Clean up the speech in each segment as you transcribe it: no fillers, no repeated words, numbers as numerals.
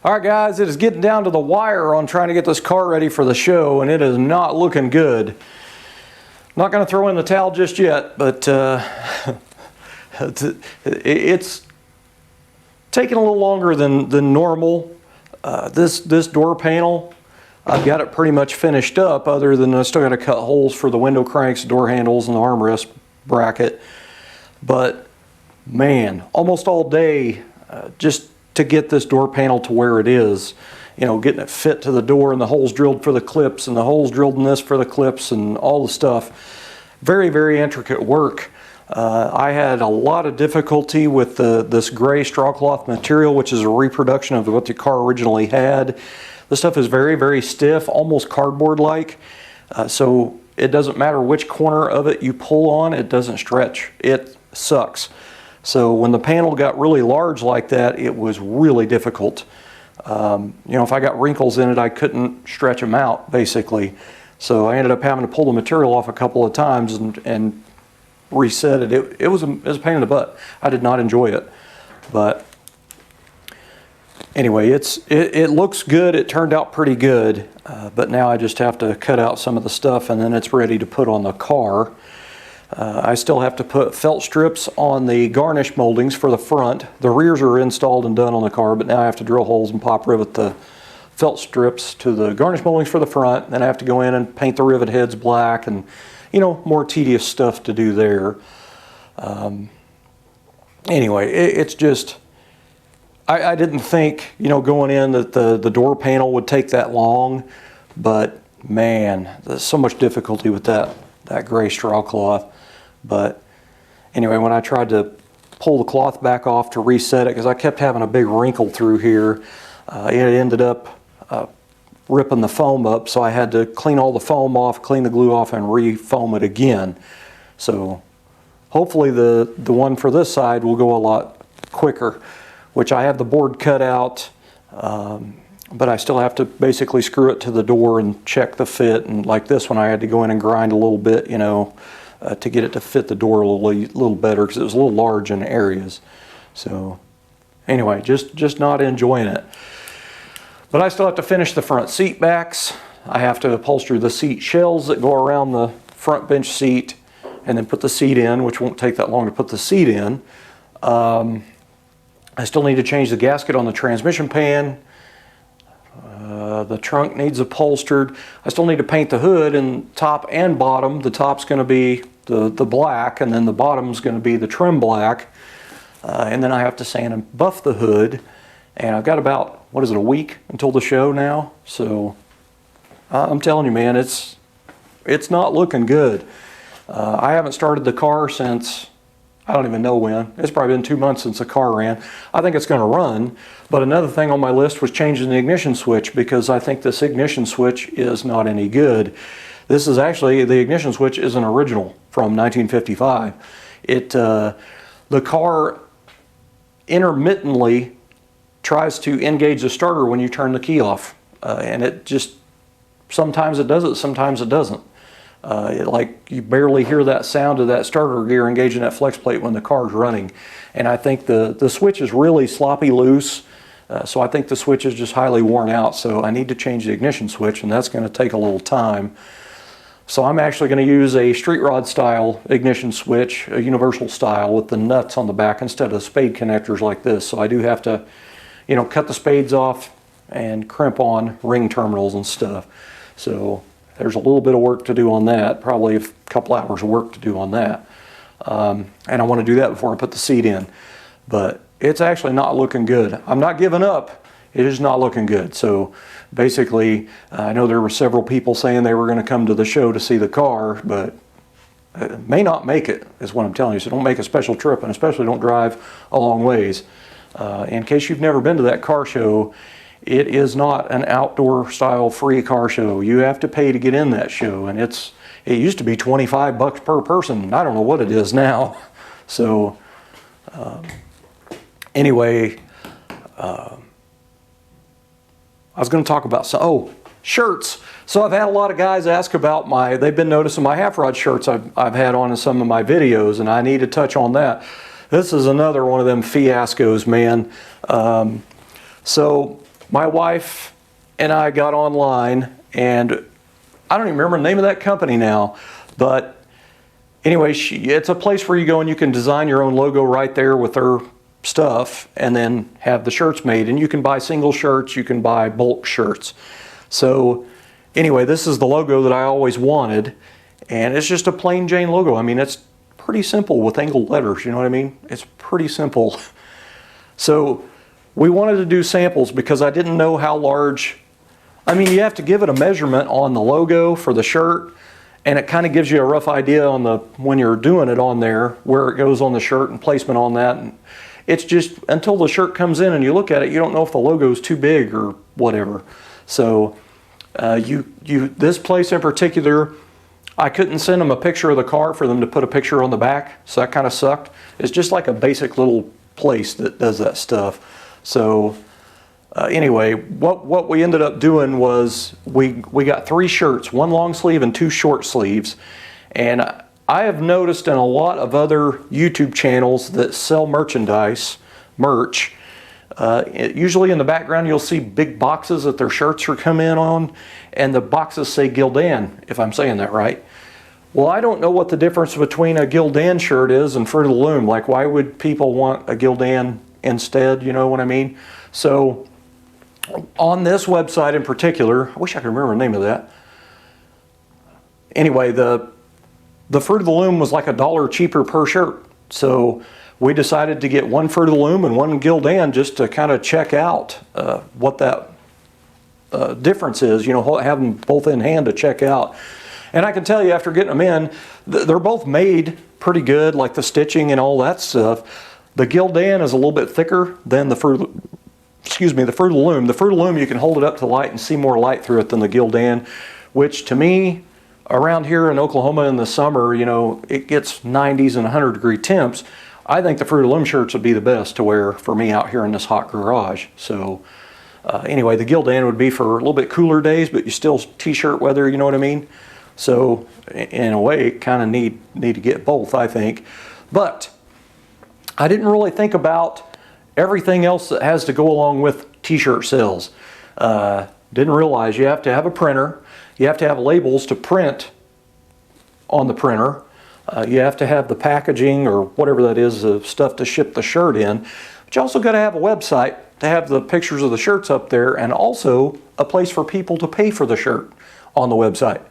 All right, guys, it is getting down to the wire on trying to get this car ready for the show, and it is not looking good. Not going to throw in the towel just yet, but it's taking a little longer than normal. This door panel, I've got it pretty much finished up, other than I still got to cut holes for the window cranks, door handles, and the armrest bracket. But man, almost all day just to get this door panel to where it is, you know, getting it fit to the door, and the holes drilled for the clips, and the holes drilled in this for the clips, and all the stuff. Very, very intricate work. I had a lot of difficulty with this gray straw cloth material, which is a reproduction of what the car originally had. This stuff is very, very stiff, almost cardboard-like. So it doesn't matter which corner of it you pull on, it doesn't stretch. It sucks. So when the panel got really large like that, it was really difficult. You know, if I got wrinkles in it, I couldn't stretch them out, basically. So I ended up having to pull the material off a couple of times and reset it. It was a pain in the butt. I did not enjoy it. But anyway, it looks good. It turned out pretty good. But now I just have to cut out some of the stuff, and then it's ready to put on the car. I still have to put felt strips on the garnish moldings for the front. The rears are installed and done on the car, but now I have to drill holes and pop rivet the felt strips to the garnish moldings for the front. Then I have to go in and paint the rivet heads black, and you know, more tedious stuff to do there. Anyway, it's just, I didn't think, you know, going in that the door panel would take that long, but man, there's so much difficulty with that gray straw cloth. But anyway, when I tried to pull the cloth back off to reset it, because I kept having a big wrinkle through here, it ended up ripping the foam up, so I had to clean all the foam off, clean the glue off, and re-foam it again. So hopefully the one for this side will go a lot quicker, which I have the board cut out, but I still have to basically screw it to the door and check the fit. And like this one, I had to go in and grind a little bit, you know, to get it to fit the door a little better, because it was a little large in areas. So anyway, just not enjoying it. But I still have to finish the front seat backs. I have to upholster the seat shells that go around the front bench seat, and then put the seat in, which won't take that long to put the seat in. I still need to change the gasket on the transmission pan. The trunk needs upholstered. I still need to paint the hood, and top and bottom. The top's going to be the black, and then the bottom's going to be the trim black. And then I have to sand and buff the hood. And I've got about, what is it, a week until the show now? So I'm telling you, man, it's not looking good. I haven't started the car since, I don't even know when. It's probably been 2 months since the car ran. I think it's going to run. But another thing on my list was changing the ignition switch, because I think this ignition switch is not any good. This is actually, the ignition switch is an original from 1955. The car intermittently tries to engage the starter when you turn the key off. And it just, sometimes it does it, sometimes it doesn't. Like you barely hear that sound of that starter gear engaging that flex plate when the car's running. And I think the switch is really sloppy loose. So I think the switch is just highly worn out. So I need to change the ignition switch, and that's going to take a little time. So I'm actually going to use a street rod style ignition switch, a universal style, with the nuts on the back instead of spade connectors like this. So I do have to, you know, cut the spades off and crimp on ring terminals and stuff. So there's a little bit of work to do on that, probably a couple hours of work to do on that. And I want to do that before I put the seat in. But it's actually not looking good. I'm not giving up. It is not looking good. So basically, I know there were several people saying they were going to come to the show to see the car, but may not make it, is what I'm telling you. So don't make a special trip, and especially don't drive a long ways. In case you've never been to that car show, it is not an outdoor style free car show. You have to pay to get in that show, and it used to be $25 per person. I don't know what it is now. So anyway, I was going to talk about some, shirts. So I've had a lot of guys ask about they've been noticing my half rod shirts I've had on in some of my videos, and I need to touch on that. This is another one of them fiascos, man. So my wife and I got online, and I don't even remember the name of that company now, but anyway, it's a place where you go and you can design your own logo right there with their stuff, and then have the shirts made. And you can buy single shirts, you can buy bulk shirts. So anyway, this is the logo that I always wanted, and it's just a plain Jane logo. I mean, it's pretty simple with angled letters, you know what I mean? It's pretty simple. So we wanted to do samples because I didn't know how large. I mean, you have to give it a measurement on the logo for the shirt, and it kind of gives you a rough idea on the, when you're doing it on there, where it goes on the shirt and placement on that. And it's just until the shirt comes in and you look at it, you don't know if the logo is too big or whatever. So this place in particular, I couldn't send them a picture of the car for them to put a picture on the back, so that kind of sucked. It's just like a basic little place that does that stuff. So anyway, what we ended up doing was we got 3 shirts, 1 long sleeve and 2 short sleeves. And I have noticed in a lot of other YouTube channels that sell merch, usually in the background you'll see big boxes that their shirts are come in on, and the boxes say Gildan, if I'm saying that right. Well, I don't know what the difference between a Gildan shirt is and Fruit of the Loom. Like, why would people want a Gildan instead, you know what I mean? So on this website in particular, I wish I could remember the name of that. Anyway, the Fruit of the Loom was like $1 cheaper per shirt. So we decided to get 1 Fruit of the Loom and 1 Gildan just to kind of check out what that difference is, you know, have them both in hand to check out. And I can tell you, after getting them in, they're both made pretty good, like the stitching and all that stuff. The Gildan is a little bit thicker than the Fruit of the Loom. The Fruit of the Loom, you can hold it up to light and see more light through it than the Gildan, which to me, around here in Oklahoma in the summer, you know, it gets 90s and 100-degree temps. I think the Fruit of the Loom shirts would be the best to wear for me out here in this hot garage. So anyway, the Gildan would be for a little bit cooler days, but you still t-shirt weather, you know what I mean? So in a way, kind of need to get both, I think. But I didn't really think about everything else that has to go along with t-shirt sales. Didn't realize you have to have a printer. You have to have labels to print on the printer. You have to have the packaging or whatever that is, the stuff to ship the shirt in. But you also got to have a website to have the pictures of the shirts up there, and also a place for people to pay for the shirt on the website.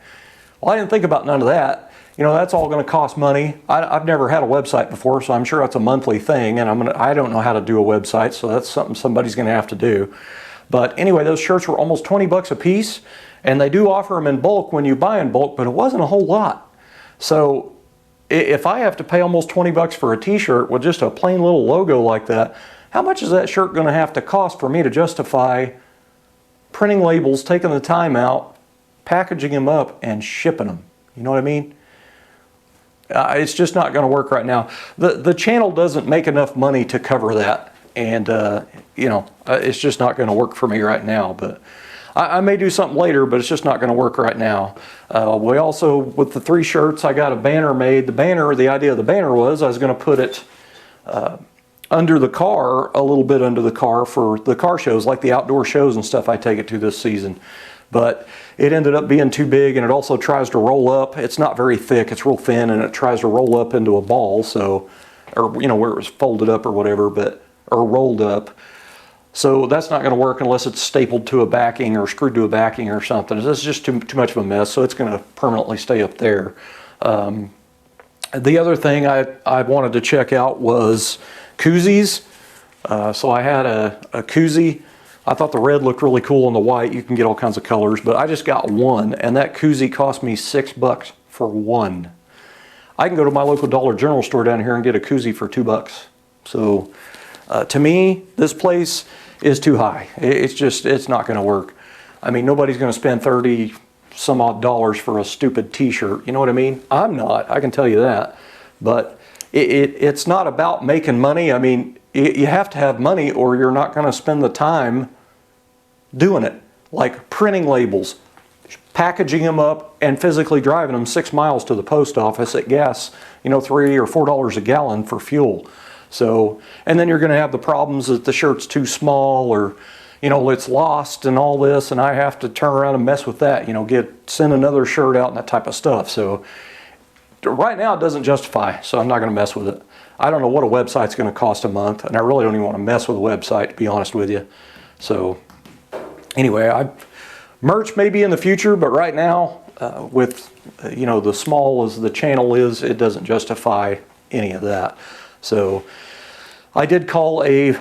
Well, I didn't think about none of that. You know, that's all going to cost money. I've never had a website before, so I'm sure that's a monthly thing, and I don't know how to do a website, so that's something somebody's going to have to do. But anyway, those shirts were almost 20 bucks a piece, and they do offer them in bulk when you buy in bulk, but it wasn't a whole lot. So if I have to pay almost 20 bucks for a t-shirt with just a plain little logo like that, how much is that shirt going to have to cost for me to justify printing labels, taking the time out, packaging them up, and shipping them? You know what I mean? It's just not going to work right now. The channel doesn't make enough money to cover that, and you know, it's just not going to work for me right now. But I may do something later, but it's just not going to work right now. We also, with the 3 shirts, I got a banner made. The idea of the banner was I was going to put it under the car, a little bit under the car for the car shows, like the outdoor shows and stuff I take it to this season. But it ended up being too big, and it also tries to roll up. It's not very thick, it's real thin, and it tries to roll up into a ball, so, or you know, where it was folded up or whatever, or rolled up. So that's not going to work unless it's stapled to a backing or screwed to a backing or something. It's just too much of a mess, so it's going to permanently stay up there. The other thing I wanted to check out was koozies. So I had a koozie. I thought the red looked really cool on the white. You can get all kinds of colors, but I just got one, and that koozie cost me $6 for one. I can go to my local Dollar General store down here and get a koozie for $2. So to me, this place is too high. It's not going to work. I mean, nobody's going to spend 30 some odd dollars for a stupid t-shirt. You know what I mean? I'm not, I can tell you that. But it's not about making money. I mean, you have to have money or you're not going to spend the time doing it. Like printing labels, packaging them up, and physically driving them 6 miles to the post office at gas, you know, $3 or $4 a gallon for fuel. So, and then you're going to have the problems that the shirt's too small, or, you know, the shirt doesn't fit, or whatever. So you know, it's lost and all this, and I have to turn around and mess with that, you know, send another shirt out and that type of stuff. So right now it doesn't justify, so I'm not going to mess with it. I don't know what a website's going to cost a month, and I really don't even want to mess with a website, to be honest with you. So anyway, merch maybe in the future, but right now, with you know, the small as the channel is, it doesn't justify any of that. So I did call a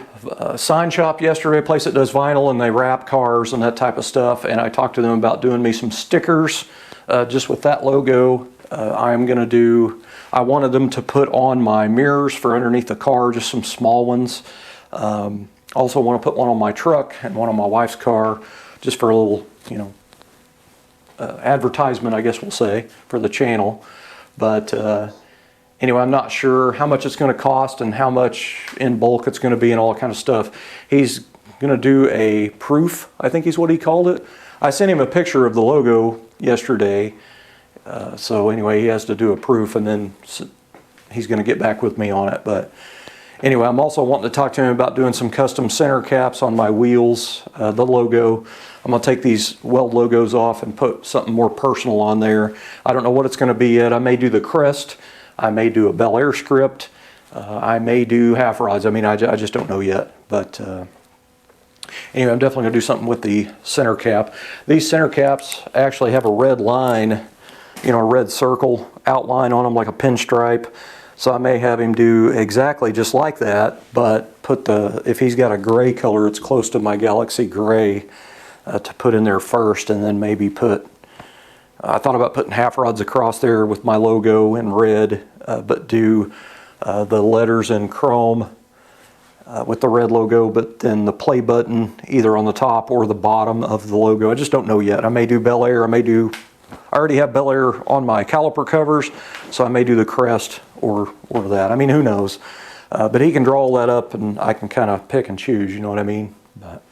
sign shop yesterday, a place that does vinyl and they wrap cars and that type of stuff, and I talked to them about doing me some stickers just with that logo. I wanted them to put on my mirrors for underneath the car, just some small ones. Also want to put one on my truck and one on my wife's car, just for a little, you know, advertisement, I guess we'll say, for the channel. But anyway, I'm not sure how much it's going to cost and how much in bulk it's going to be and all that kind of stuff. He's going to do a proof, I think is what he called it. I sent him a picture of the logo yesterday. So anyway, he has to do a proof, and then he's going to get back with me on it. But anyway, I'm also wanting to talk to him about doing some custom center caps on my wheels, the logo. I'm going to take these weld logos off and put something more personal on there. I don't know what it's going to be yet. I may do the crest. I may do a Bel Air script. I may do half rods. I mean, I just don't know yet. But anyway, I'm definitely going to do something with the center cap. These center caps actually have a red line, you know, a red circle outline on them like a pinstripe. So I may have him do exactly just like that, but put if he's got a gray color, it's close to my Galaxy gray, to put in there first, and then maybe I thought about putting half rods across there with my logo in red, but do the letters in chrome with the red logo, but then the play button either on the top or the bottom of the logo. I just don't know yet. I may do Bel Air, I already have Bel Air on my caliper covers, so I may do the crest or that. I mean, who knows? But he can draw all that up, and I can kind of pick and choose, you know what I mean? But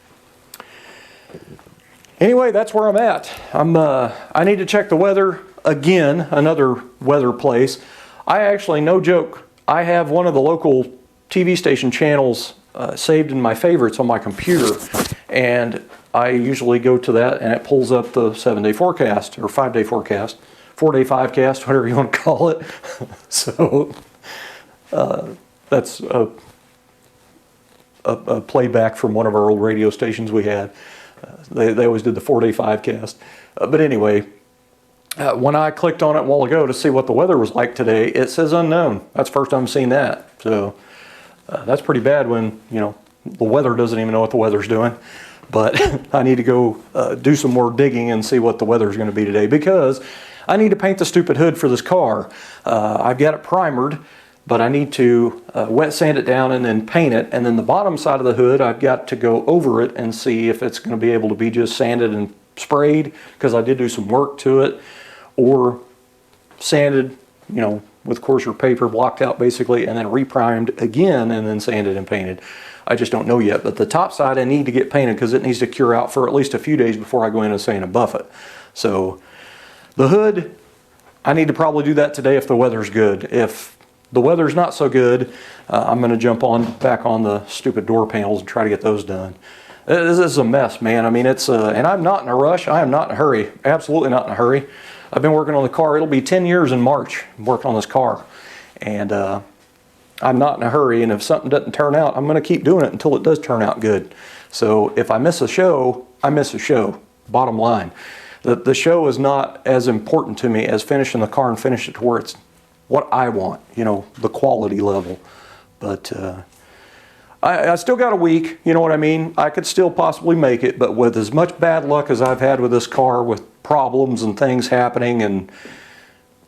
anyway, that's where I'm at. I need to check the weather again, another weather place. I actually, no joke, I have one of the local TV station channels saved in my favorites on my computer, and I usually go to that and it pulls up the 7-day forecast or 5-day forecast, 4-day 5cast, whatever you want to call it. So that's a playback from one of our old radio stations we had. They always did the 4-day 5cast. But anyway, when I clicked on it a while ago to see what the weather was like today, it says unknown. That's the first time I've seen that. So that's pretty bad when, you know, the weather doesn't even know what the weather's doing. But I need to go do some more digging and see what the weather's going to be today, because I need to paint the stupid hood for this car. I've got it primered, but I need to wet sand it down and then paint it. And then the bottom side of the hood, I've got to go over it and see if it's going to be able to be just sanded and sprayed, because I did do some work to it, or sanded, you know, with coarser paper, blocked out basically, and then reprimed again and then sanded and painted. I just don't know yet. But the top side I need to get painted because it needs to cure out for at least a few days before I go in and sand and buff it. So the hood, I need to probably do that today if the weather's good. If the weather's not so good, I'm going to jump back on the stupid door panels and try to get those done. This is a mess, man. I mean, it's and I'm not in a rush. I am not in a hurry. Absolutely not in a hurry. I've been working on the car. It'll be 10 years in March working on this car. And I'm not in a hurry. And if something doesn't turn out, I'm going to keep doing it until it does turn out good. So if I miss a show, I miss a show. Bottom line. The show is not as important to me as finishing the car and finish it to where it's what I want, you know, the quality level. But I still got a week, you know what I mean? I could still possibly make it, but with as much bad luck as I've had with this car, with problems and things happening, and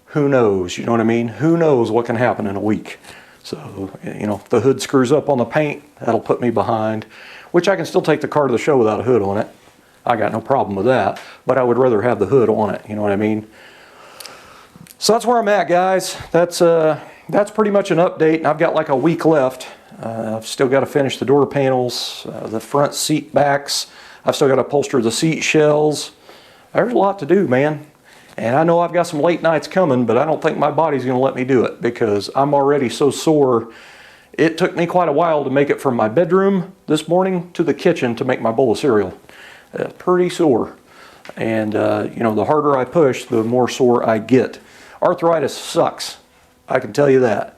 who knows, you know what I mean? Who knows what can happen in a week? So, you know, if the hood screws up on the paint, that'll put me behind, which I can still take the car to the show without a hood on it. I got no problem with that, but I would rather have the hood on it, you know what I mean? So that's where I'm at, guys. That's pretty much an update, and I've got like a week left. I've still got to finish the door panels, the front seat backs. I've still got to upholster the seat shells. There's a lot to do, man. And I know I've got some late nights coming, but I don't think my body's going to let me do it because I'm already so sore. It took me quite a while to make it from my bedroom this morning to the kitchen to make my bowl of cereal. Pretty sore. And you know, the harder I push, the more sore I get. Arthritis sucks, I can tell you that.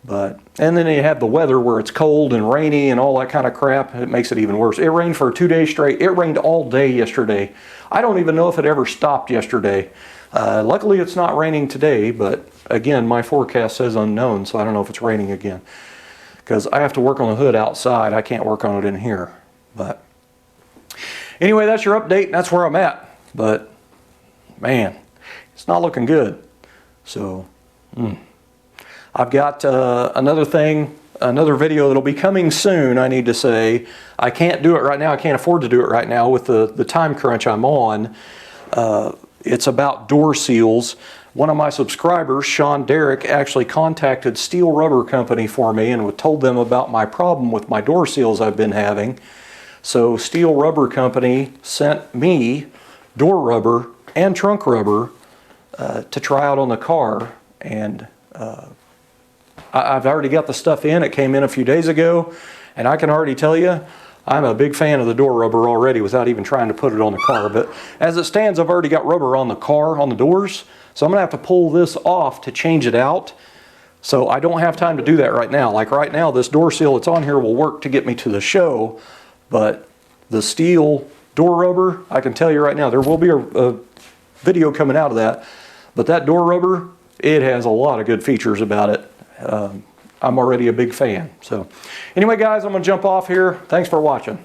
And then you have the weather where it's cold and rainy and all that kind of crap. It makes it even worse. It rained for 2 days straight. It rained all day yesterday. I don't even know if it ever stopped yesterday. Luckily it's not raining today, but again, my forecast says unknown, so I don't know if it's raining again. Because I have to work on the hood outside. I can't work on it in here. But anyway, that's your update. That's where I'm at. But man, it's not looking good. So I've got another video that'll be coming soon. I need to say I can't do it right now. I can't afford to do it right now with the time crunch I'm on. It's about door seals. One of my subscribers, Sean Derrick, actually contacted Steel Rubber Company for me and told them about my problem with my door seals I've been having. So Steel Rubber Company sent me door rubber and trunk rubber to try out on the car. And I've already got the stuff in. It came in a few days ago. And I can already tell you, I'm a big fan of the door rubber already without even trying to put it on the car. But as it stands, I've already got rubber on the car, on the doors. So I'm going to have to pull this off to change it out. So I don't have time to do that right now. Like right now, this door seal that's on here will work to get me to the show. But the steel door rubber, I can tell you right now, there will be a video coming out of that. But that door rubber, it has a lot of good features about it. I'm already a big fan. So anyway, guys, I'm going to jump off here. Thanks for watching.